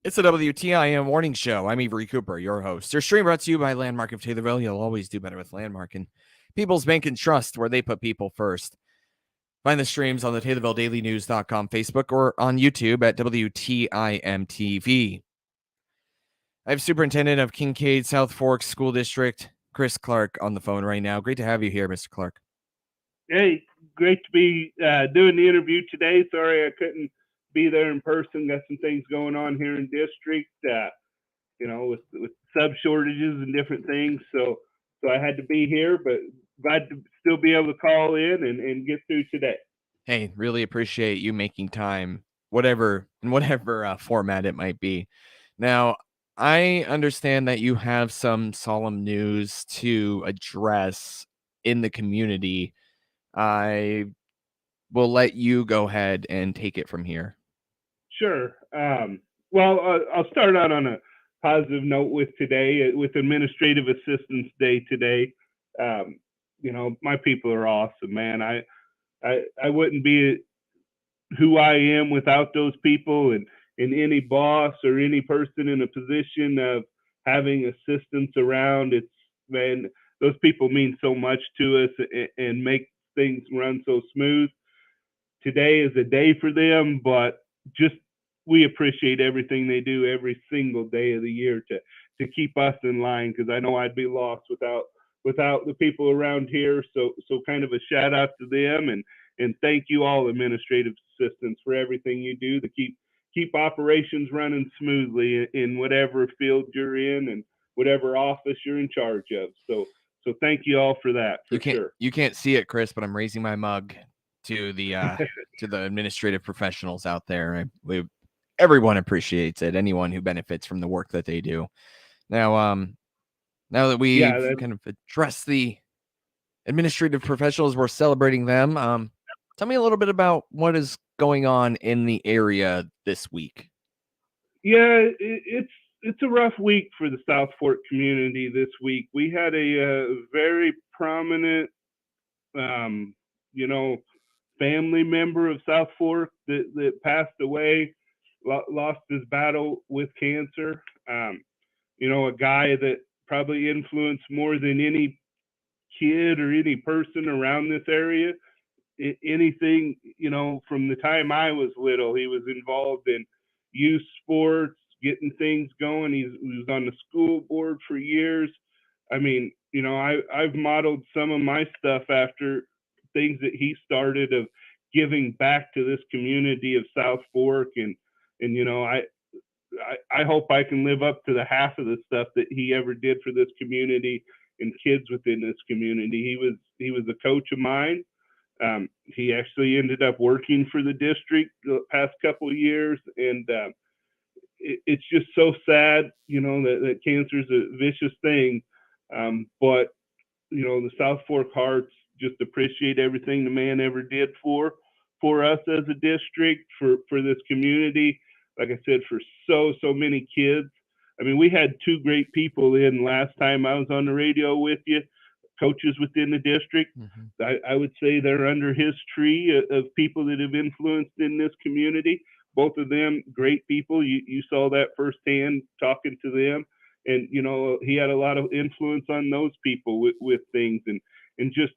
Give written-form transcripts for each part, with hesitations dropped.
It's the WTIM Morning Show. I'm Avery Cooper, your host. Your stream brought to you by Landmark of Taylorville. You'll always do better with Landmark and People's Bank and Trust, where they put people first. Find the streams on the TaylorvilleDailyNews.com Facebook or on YouTube at WTIM TV. I have Superintendent of Kincaid-South Fork School District, Chris Clark, on the phone right now. Great to have you here, Mr. Clark. Hey, great to be doing the interview today. Sorry I couldn't be there in person. Got some things going on here in district, with sub shortages and different things. So I had to be here, but glad to still be able to call in and get through today. Hey, really appreciate you making time, whatever format it might be. Now, I understand that you have some solemn news to address in the community. I will let you go ahead and take it from here. Sure. I'll start out on a positive note with today, with Administrative Assistance Day today. My people are awesome, man. I wouldn't be who I am without those people, and any boss or any person in a position of having assistance around. It's, man, those people mean so much to us and make things run so smooth. Today is a day for them, but just we appreciate everything they do every single day of the year to keep us in line, because I know I'd be lost without the people around here. So kind of a shout out to them, and thank you all administrative assistants for everything you do to keep operations running smoothly in whatever field you're in and whatever office you're in charge of. So thank you all for that, for sure. You can't see it, Chris, but I'm raising my mug to the administrative professionals out there. Everyone appreciates it. Anyone who benefits from the work that they do. Now that we've kind of addressed the administrative professionals, we're celebrating them. Tell me a little bit about what is going on in the area this week. Yeah, it's a rough week for the South Fork community this week. We had a very prominent, family member of South Fork that passed away, lost his battle with cancer. A guy that probably influenced more than any kid or any person around this area. Anything, from the time I was little, he was involved in youth sports, getting things going. He was on the school board for years. I mean, I've modeled some of my stuff after things that he started, of giving back to this community of South Fork, and I hope I can live up to the half of the stuff that he ever did for this community and kids within this community. He was a coach of mine. He actually ended up working for the district the past couple of years, and it's just so sad, that cancer is a vicious thing. But the South Fork Hearts just appreciate everything the man ever did for us as a district, for this community. Like I said, for so many kids. I mean, we had two great people in last time I was on the radio with you, coaches within the district. Mm-hmm. I would say they're under his tree of people that have influenced in this community. Both of them great people. You saw that firsthand talking to them, and he had a lot of influence on those people with things, and just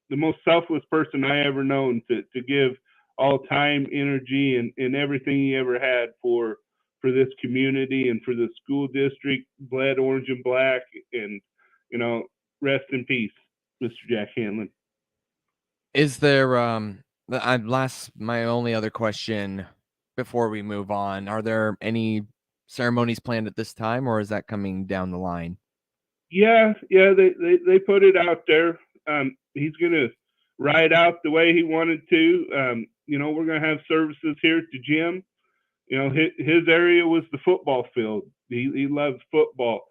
the most selfless person I ever known, to give all time, energy, and everything he ever had for this community and for the school district. Bled orange and black, and rest in peace, Mr. Jack Hanlon. Is there my only other question before we move on, are there any ceremonies planned at this time, or is that coming down the line? Yeah, they put it out there. He's gonna ride out the way he wanted to. We're gonna have services here at the gym. His area was the football field. He loves football.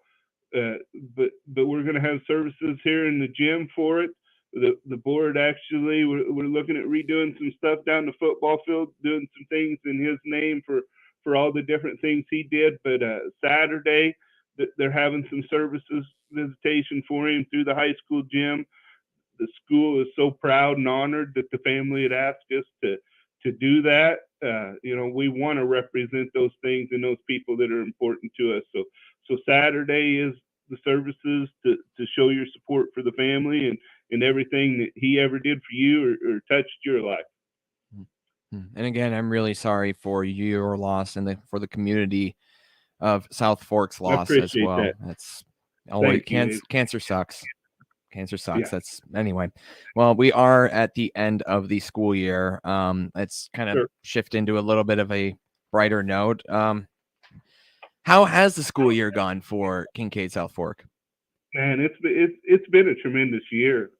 But we're going to have services here in the gym for it. The board actually, we're looking at redoing some stuff down the football field, doing some things in his name for all the different things he did. But Saturday, they're having some services visitation for him through the high school gym. The school is so proud and honored that the family had asked us to do that. We want to represent those things and those people that are important to us. So Saturday is the services to show your support for the family and everything that he ever did for you or touched your life. And again, I'm really sorry for your loss and for the community of South Fork's I loss as appreciate well. that. That's always Thank you. cancer sucks. Cancer sucks. Yeah, That's anyway. Well, we are at the end of the school year. Let's kind of sure. shift into a little bit of a brighter note. How has the school year gone for Kincaid-South Fork? Man, it's been a tremendous year.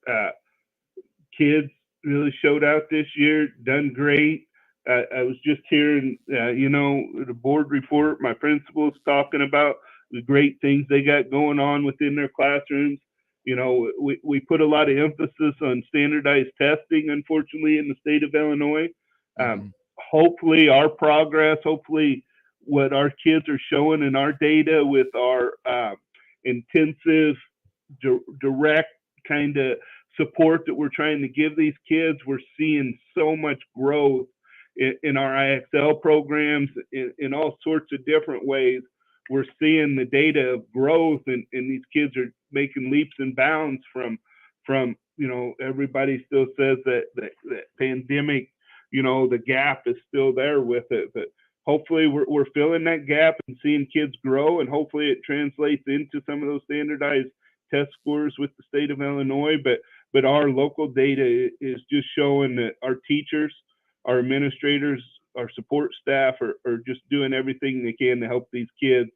Kids really showed out this year, done great. I was just hearing, the board report, my principals talking about the great things they got going on within their classrooms. We put a lot of emphasis on standardized testing, unfortunately, in the state of Illinois. Um, Hopefully, our progress, hopefully, what our kids are showing in our data with our intensive, direct kind of support that we're trying to give these kids, we're seeing so much growth in our IXL programs in all sorts of different ways. We're seeing the data of growth, and these kids are making leaps and bounds from everybody still says that pandemic, the gap is still there with it, but hopefully we're filling that gap and seeing kids grow, and hopefully it translates into some of those standardized test scores with the state of Illinois. But our local data is just showing that our teachers, our administrators, our support staff are just doing everything they can to help these kids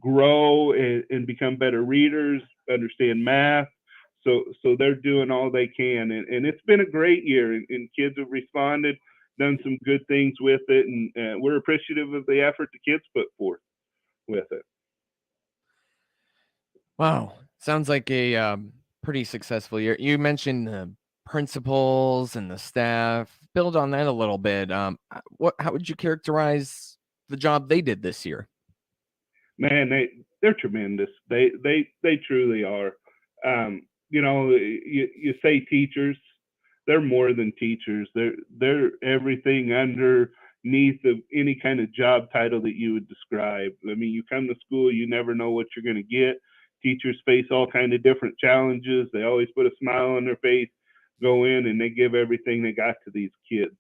grow and become better readers, understand math. So they're doing all they can, and it's been a great year, and kids have responded, done some good things with it, and we're appreciative of the effort the kids put forth with it. Wow, sounds like a pretty successful year. You mentioned the principals and the staff. Build on that a little bit. How would you characterize the job they did this year? Man, they're tremendous. They truly are. You say teachers, they're more than teachers. They're everything underneath of any kind of job title that you would describe. I mean, you come to school, you never know what you're going to get. Teachers face all kind of different challenges. They always put a smile on their face, go in, and they give everything they got to these kids.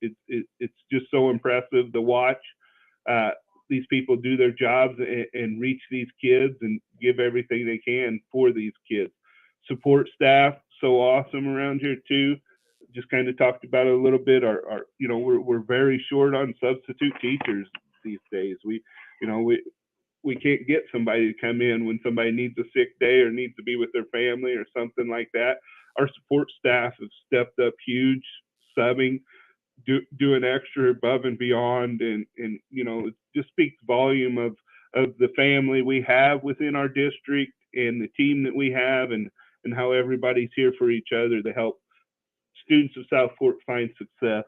It's just so impressive to watch. Uh, these people do their jobs and reach these kids and give everything they can for these kids. Support staff, so awesome around here too. Just kind of talked about it a little bit. We're very short on substitute teachers these days. We can't get somebody to come in when somebody needs a sick day or needs to be with their family or something like that. Our support staff have stepped up huge, subbing, doing extra above and beyond, and it just speaks volume of the family we have within our district and the team that we have, and how everybody's here for each other to help students of South Fork find success.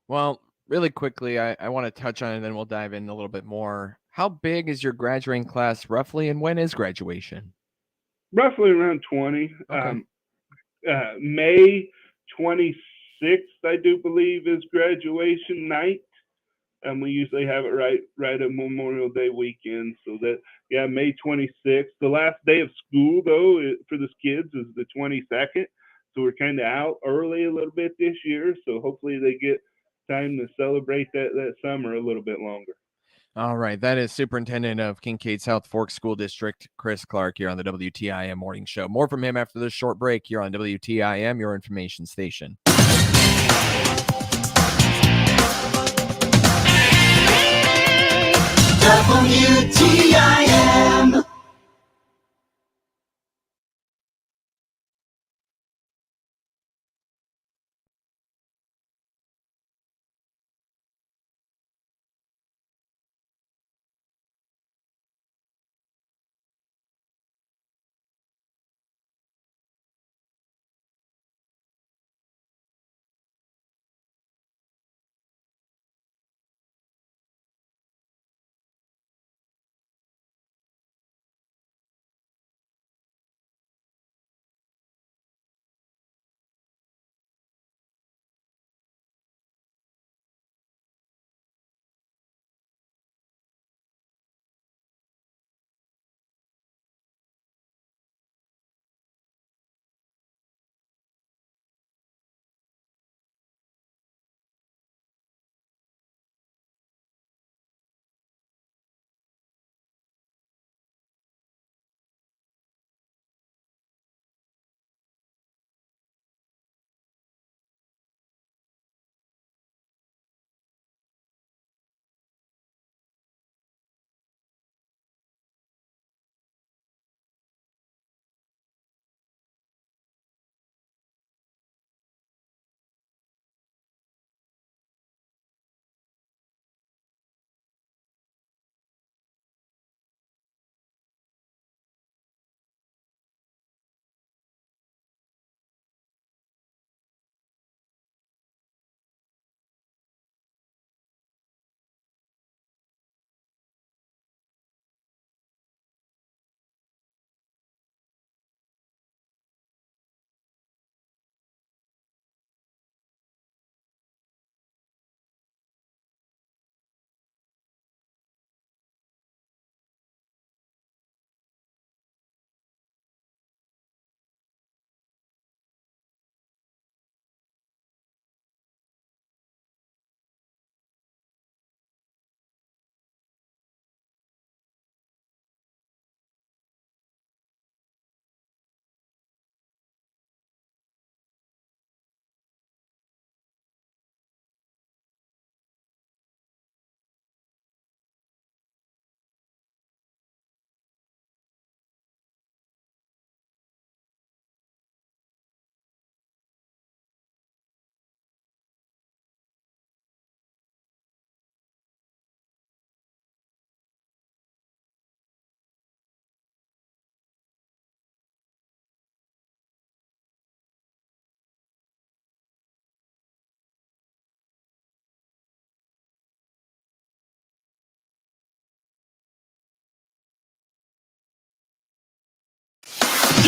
Well, really quickly, I want to touch on it, and then we'll dive in a little bit more. How big is your graduating class roughly, and when is graduation? Roughly around 20. Okay. May 26th, I do believe, is graduation night. And we usually have it right at Memorial Day weekend. So that, yeah, May 26th. The last day of school, though, for the kids is the 22nd. So we're kind of out early a little bit this year. So hopefully they get time to celebrate that summer a little bit longer. All right. That is Superintendent of Kincaid-South Fork School District, Chris Clark, here on the WTIM Morning Show. More from him after this short break here on WTIM, your information station. WTIM.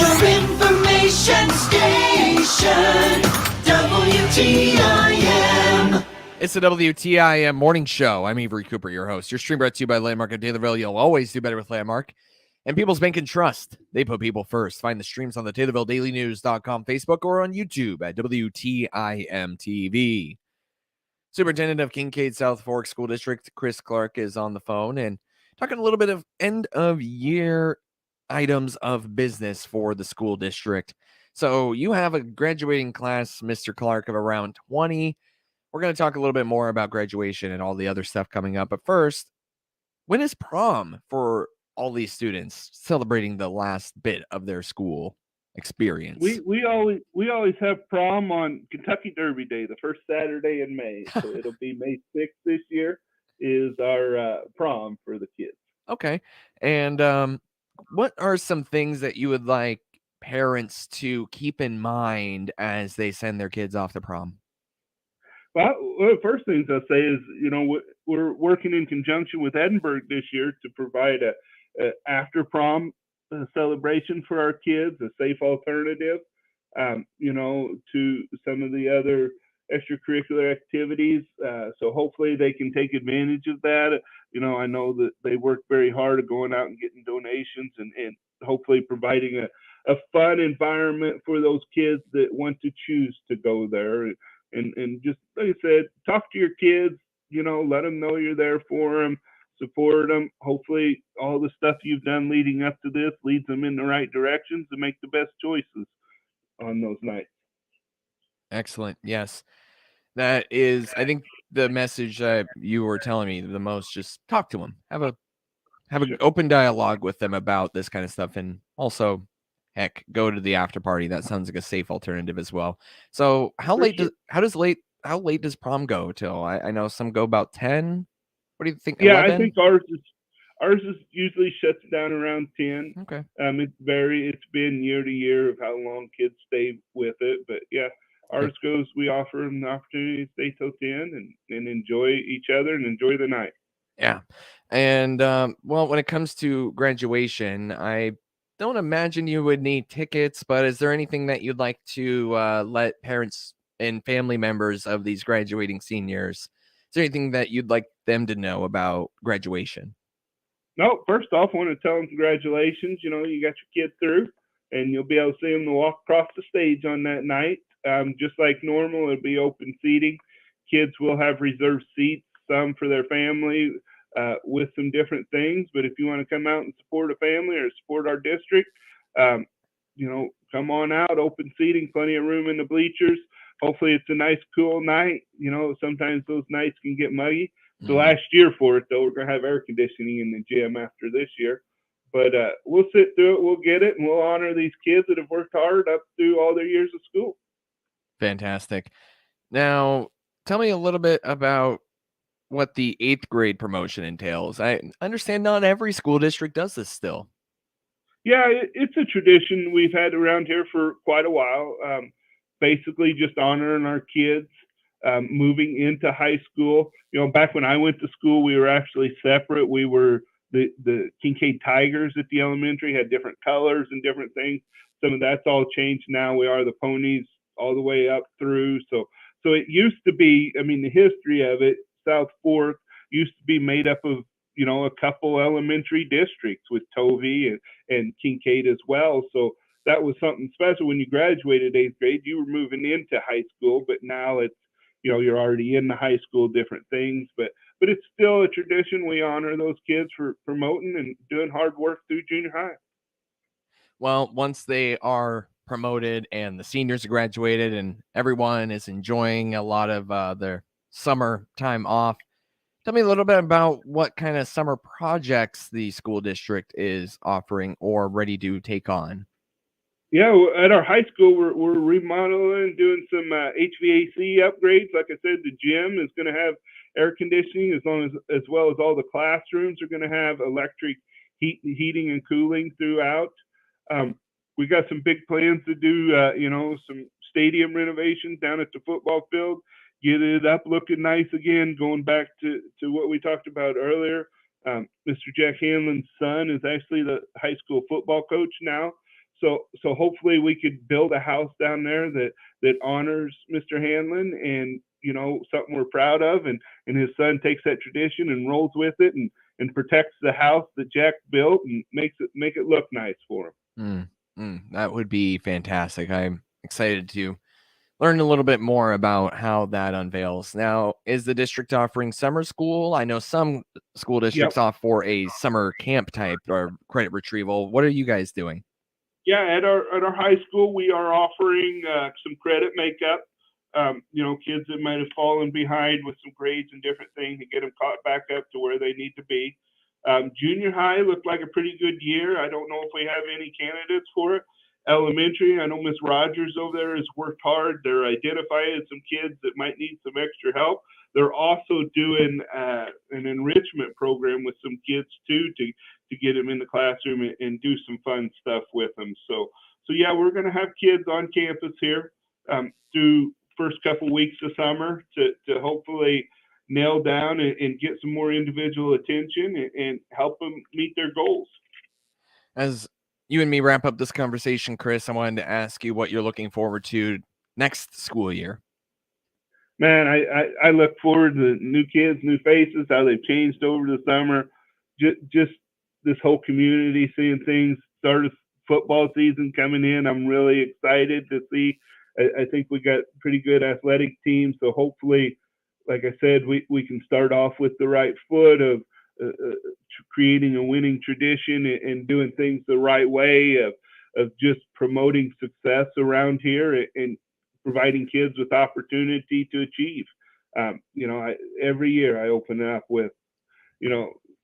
Your information station, WTIM. It's the WTIM Morning Show. I'm Avery Cooper, your host. Your stream brought to you by Landmark of Taylorville. You'll always do better with Landmark. And People's Bank and Trust. They put people first. Find the streams on the TaylorvilleDailyNews.com Facebook or on YouTube at WTIM TV. Superintendent of Kincaid-South Fork School District, Chris Clark, is on the phone and talking a little bit of end-of-year items of business for the school district. So you have a graduating class, Mr. Clark, of around 20. We're going to talk a little bit more about graduation and all the other stuff coming up. But first, when is prom for all these students celebrating the last bit of their school experience? We always have prom on Kentucky Derby Day, the first Saturday in May. So it'll be May 6th this year is our prom for the kids. Okay. And what are some things that you would like parents to keep in mind as they send their kids off to prom? Well, one of the first things I'll say is, we're working in conjunction with Edinburgh this year to provide a after prom celebration for our kids, a safe alternative, to some of the other extracurricular activities. So hopefully they can take advantage of that. I know that they work very hard at going out and getting donations and hopefully providing a fun environment for those kids that want to choose to go there. And just like I said, talk to your kids, let them know you're there for them, support them. Hopefully all the stuff you've done leading up to this leads them in the right directions to make the best choices on those nights. Excellent. Yes. That is, I think, the message that you were telling me the most. Just talk to them. Have an open dialogue with them about this kind of stuff. And also, heck, go to the after party. That sounds like a safe alternative as well. So how late does prom go till? I know some go about 10. What do you think? Yeah, 11? I think ours is usually shuts down around 10. Okay. It's been year to year of how long kids stay with it, but yeah, ours goes. We offer them the opportunity to stay till 10 and enjoy each other and enjoy the night. Yeah. And well, when it comes to graduation, I don't imagine you would need tickets, but is there anything that you'd like to let parents and family members of these graduating seniors? Is there anything that you'd like them to know about graduation? No, first off, I want to tell them congratulations. You got your kid through, and you'll be able to see them walk across the stage on that night. Just like normal, it'll be open seating. Kids will have reserved seats, some for their family, with some different things. But if you want to come out and support a family or support our district, come on out. Open seating, plenty of room in the bleachers. Hopefully it's a nice, cool night. Sometimes those nights can get muggy. So last year for it, though, we're going to have air conditioning in the gym after this year. But we'll sit through it, we'll get it, and we'll honor these kids that have worked hard up through all their years of school. Fantastic. Now, tell me a little bit about what the 8th grade promotion entails. I understand not every school district does this still. Yeah, it's a tradition we've had around here for quite a while. Basically, just honoring our kids moving into high school. Back when I went to school, we were actually separate. We were the Kincaid Tigers at the elementary, had different colors and different things. Some of that's all changed now. We are the Ponies all the way up through. So it used to be, the history of it, South Fork used to be made up of, a couple elementary districts with Tovey and Kincaid as well. So that was something special. When you graduated 8th grade, you were moving into high school, but now it's, you're already in the high school, different things, but it's still a tradition. We honor those kids for promoting and doing hard work through junior high. Well, once they are promoted and the seniors are graduated and everyone is enjoying a lot of their summer time off, tell me a little bit about what kind of summer projects the school district is offering or ready to take on. Yeah, at our high school, we're remodeling, doing some HVAC upgrades. Like I said, the gym is going to have air conditioning as well as all the classrooms are going to have electric heating and cooling throughout. We got some big plans to do, some stadium renovations down at the football field, get it up looking nice again. Going back to what we talked about earlier, Mr. Jack Hanlon's son is actually the high school football coach now. So hopefully we could build a house down there that honors Mr. Hanlon, and something we're proud of, and his son takes that tradition and rolls with it, and protects the house that Jack built and make it look nice for him. That would be fantastic. I'm excited to learn a little bit more about how that unveils. Now, is the district offering summer school? I know some school districts Yep. offer a summer camp type or credit retrieval. What are you guys doing? Yeah, at our high school, we are offering some credit makeup. Kids that might have fallen behind with some grades and different things, to get them caught back up to where they need to be. Junior high looked like a pretty good year. I don't know if we have any candidates for it. Elementary, I know Miss Rogers over there has worked hard. They're identifying some kids that might need some extra help. They're also doing an enrichment program with some kids too, to get them in the classroom and do some fun stuff with them. So yeah, we're going to have kids on campus here through first couple weeks of summer to hopefully nail down and get some more individual attention and help them meet their goals. As you and me wrap up this conversation, Chris, I wanted to ask you what you're looking forward to next school year. Man, I look forward to new kids, new faces, how they've changed over the summer. Just this whole community seeing things start of football season coming in. I'm really excited to see. I think we got pretty good athletic teams, so hopefully, like I said, we can start off with the right foot of creating a winning tradition and doing things the right way of just promoting success around here and providing kids with opportunity to achieve. Every year I open it up with,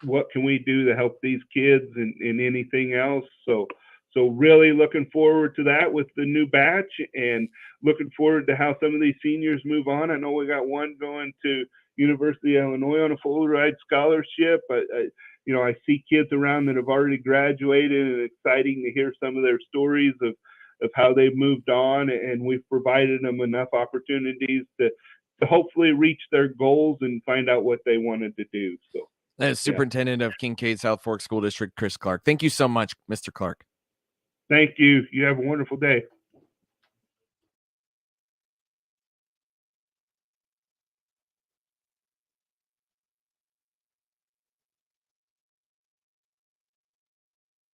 what can we do to help these kids and anything else? So really looking forward to that with the new batch, and looking forward to how some of these seniors move on. I know we got one going to University of Illinois on a full ride scholarship. I see kids around that have already graduated, and it's exciting to hear some of their stories of how they've moved on, and we've provided them enough opportunities to hopefully reach their goals and find out what they wanted to do. So that is Superintendent of Kincaid-South Fork School District, Chris Clark. Thank you so much, Mr. Clark. Thank you. You have a wonderful day.